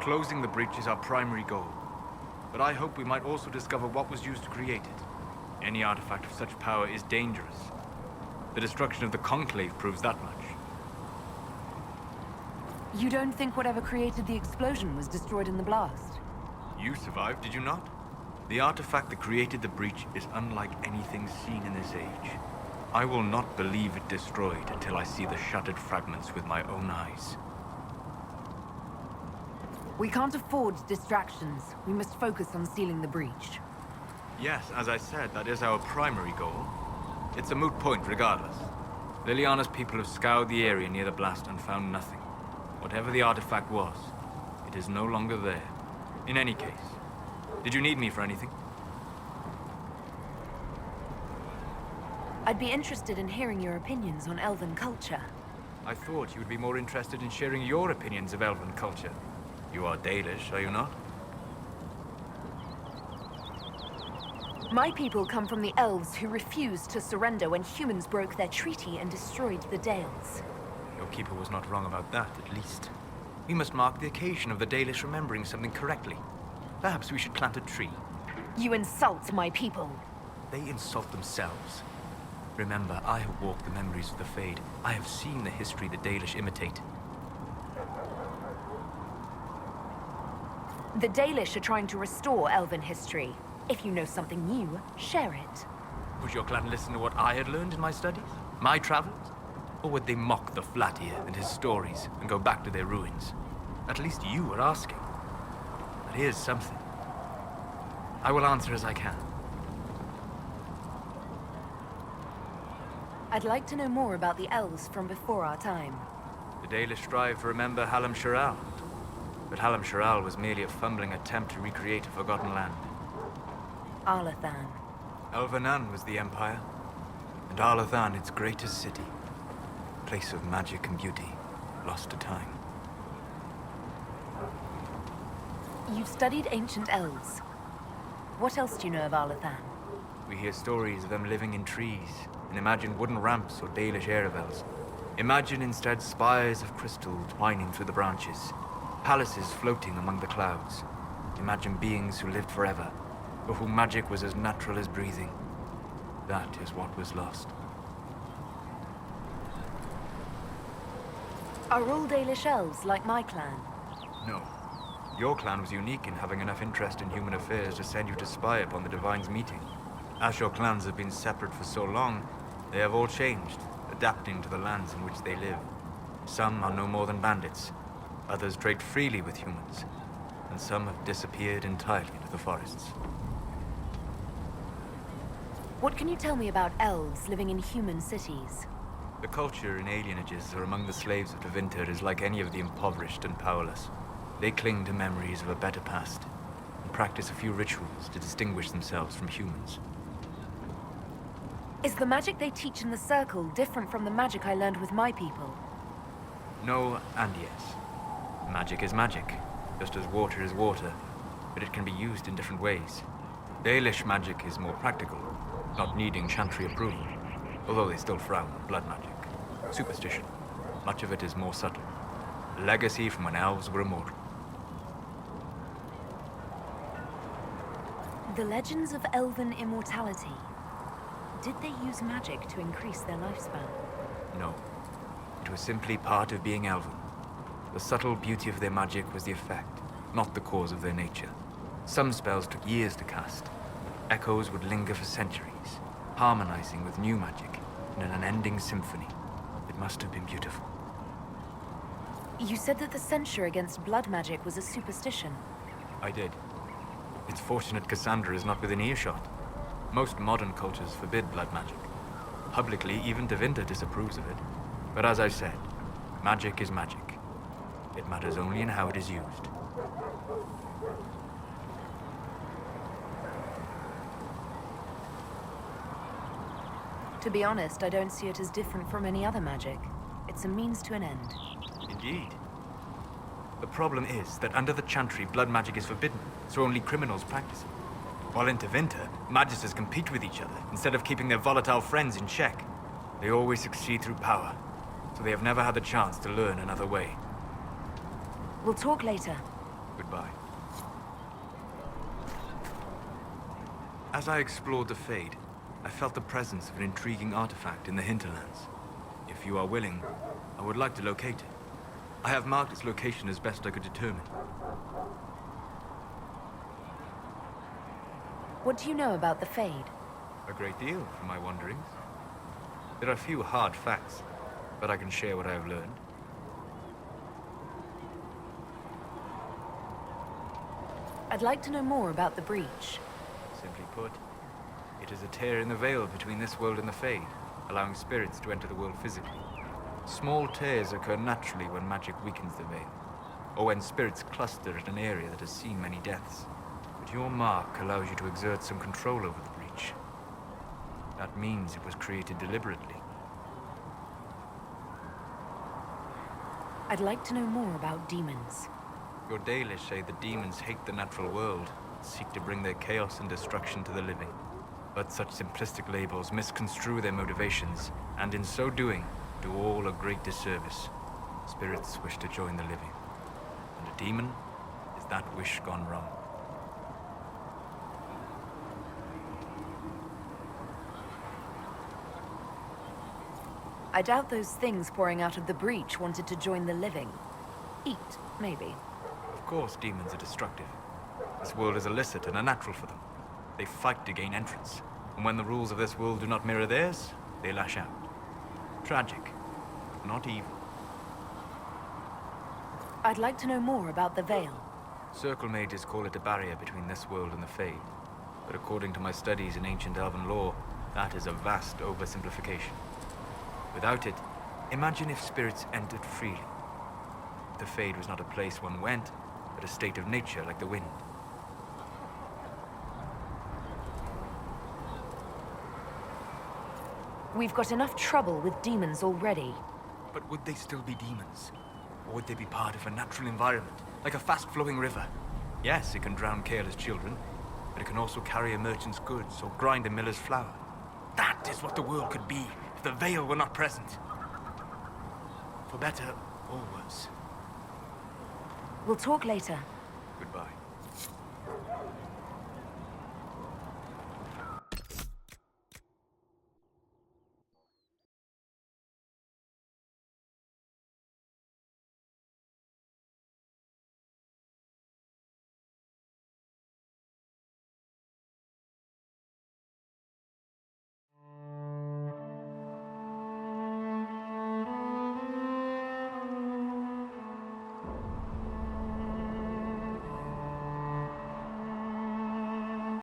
Closing the breach is our primary goal. But I hope we might also discover what was used to create it. Any artifact of such power is dangerous. The destruction of the Conclave proves that much. You don't think whatever created the explosion was destroyed in the blast? You survived, did you not? The artifact that created the breach is unlike anything seen in this age. I will not believe it destroyed until I see the shattered fragments with my own eyes. We can't afford distractions. We must focus on sealing the breach. Yes, as I said, that is our primary goal. It's a moot point regardless. Liliana's people have scoured the area near the blast and found nothing. Whatever the artifact was, it is no longer there. In any case, did you need me for anything? I'd be interested in hearing your opinions on Elven culture. I thought you would be more interested in sharing your opinions of Elven culture. You are Dalish, are you not? My people come from the elves who refused to surrender when humans broke their treaty and destroyed the Dales. Your keeper was not wrong about that, at least. We must mark the occasion of the Dalish remembering something correctly. Perhaps we should plant a tree. You insult my people. They insult themselves. Remember, I have walked the memories of the Fade. I have seen the history the Dalish imitate. The Dalish are trying to restore Elven history. If you know something new, share it. Would your clan listen to what I had learned in my studies? My travels? Or would they mock the Flatir and his stories and go back to their ruins? At least you are asking. But here's something. I will answer as I can. I'd like to know more about the elves from before our time. The Dalish strive to remember Hallam Sharal. But Hallam Sharal was merely a fumbling attempt to recreate a forgotten land. Arlathan. Elvanan was the Empire, and Arlathan its greatest city. Place of magic and beauty, lost to time. You've studied ancient elves. What else do you know of Arlathan? We hear stories of them living in trees, and imagine wooden ramps or Dalish aeravels. Imagine instead spires of crystal twining through the branches, palaces floating among the clouds. Imagine beings who lived forever, for whom magic was as natural as breathing. That is what was lost. Are all Dalish elves like my clan? No. Your clan was unique in having enough interest in human affairs to send you to spy upon the Divine's meeting. As your clans have been separate for so long, they have all changed, adapting to the lands in which they live. Some are no more than bandits. Others trade freely with humans. And some have disappeared entirely into the forests. What can you tell me about elves living in human cities? The culture in alienages or among the slaves of Tevinter is like any of the impoverished and powerless. They cling to memories of a better past, and practice a few rituals to distinguish themselves from humans. Is the magic they teach in the Circle different from the magic I learned with my people? No and yes. Magic is magic, just as water is water, but it can be used in different ways. Dalish magic is more practical, not needing chantry approval, although they still frown on blood magic. Superstition. Much of it is more subtle. A legacy from when elves were immortal. The legends of elven immortality. Did they use magic to increase their lifespan? No. It was simply part of being elven. The subtle beauty of their magic was the effect, not the cause of their nature. Some spells took years to cast. Echoes would linger for centuries, harmonizing with new magic in an unending symphony. It must have been beautiful. You said that the censure against blood magic was a superstition. I did. It's fortunate Cassandra is not within earshot. Most modern cultures forbid blood magic. Publicly, even Tevinter disapproves of it. But as I said, magic is magic. It matters only in how it is used. To be honest, I don't see it as different from any other magic. It's a means to an end. Indeed. The problem is that under the Chantry, blood magic is forbidden, so only criminals practice it. While in Tevinter, magisters compete with each other instead of keeping their volatile friends in check. They always succeed through power, so they have never had the chance to learn another way. We'll talk later. Goodbye. As I explored the Fade, I felt the presence of an intriguing artifact in the hinterlands. If you are willing, I would like to locate it. I have marked its location as best I could determine. What do you know about the Fade? A great deal from my wanderings. There are few hard facts, but I can share what I have learned. I'd like to know more about the breach. Simply put, it is a tear in the veil between this world and the Fade, allowing spirits to enter the world physically. Small tears occur naturally when magic weakens the veil, or when spirits cluster at an area that has seen many deaths. But your mark allows you to exert some control over the breach. That means it was created deliberately. I'd like to know more about demons. Your Dalish say the demons hate the natural world, seek to bring their chaos and destruction to the living. But such simplistic labels misconstrue their motivations, and in so doing, do all a great disservice. Spirits wish to join the living, and a demon is that wish gone wrong. I doubt those things pouring out of the breach wanted to join the living. Eat, maybe. Of course demons are destructive. This world is illicit and unnatural for them. They fight to gain entrance, and when the rules of this world do not mirror theirs, they lash out. Tragic, but not evil. I'd like to know more about the Veil. Circle mages call it a barrier between this world and the Fade. But according to my studies in ancient elven lore, that is a vast oversimplification. Without it, imagine if spirits entered freely. The Fade was not a place one went, but a state of nature like the wind. We've got enough trouble with demons already. But would they still be demons? Or would they be part of a natural environment, like a fast-flowing river? Yes, it can drown careless children, but it can also carry a merchant's goods or grind a miller's flour. That is what the world could be if the Veil were not present. For better or worse. We'll talk later. Goodbye.